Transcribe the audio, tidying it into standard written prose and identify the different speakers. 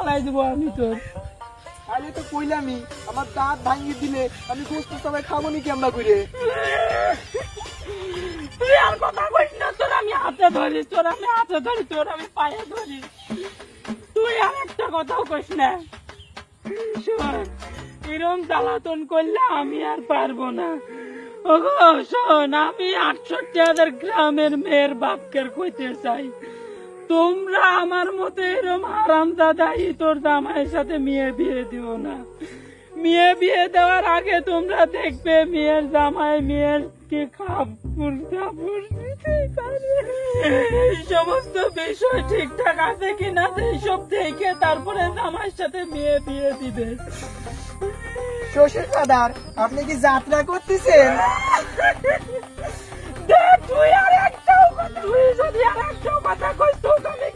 Speaker 1: বানাই দিব আমি তোর।
Speaker 2: আরে তো কইলামই আমার দাঁত ভাঙিয়ে দিলে আমি গোস্ত সবাই খাবো নাকি আমরা করে।
Speaker 1: তুই আর কথা কইস না, তোর আমি হাতে ধরি, তোর আমি হাতে ধরি, তোর আমি পায়ে ধরি, তুই আর একটা কথাও কইস না। শোন, এরম জ্বালাতন করলে আমি আর পারবো না। ওগো শোন, আমি 68,000 গ্রামের মেয়ের বাপকে কইতে চাই, তোমরা আমার মতো এরম হারামজাদাই তোর জামাইয়ের সাথে মেয়ে বিয়ে দিও না। মেয়ে বিয়ে দেওয়ার আগে তোমরা দেখবে মেয়ের জামাই মেয়েরকে কাপড় টাপড় দিতেই পারে, এই সমস্ত বিষয় ঠিকঠাক আছে কিনা সেইসব দেখে তারপরে জামাইয়ের সাথে মেয়ে বিয়ে দিবে।
Speaker 2: শ্বশুর দাদার আপনি কি যাত্রা করতেছেন?
Speaker 1: তুই আর একটাও কথা, তুই যদি আর একটাও কথা কইস তোকে আমি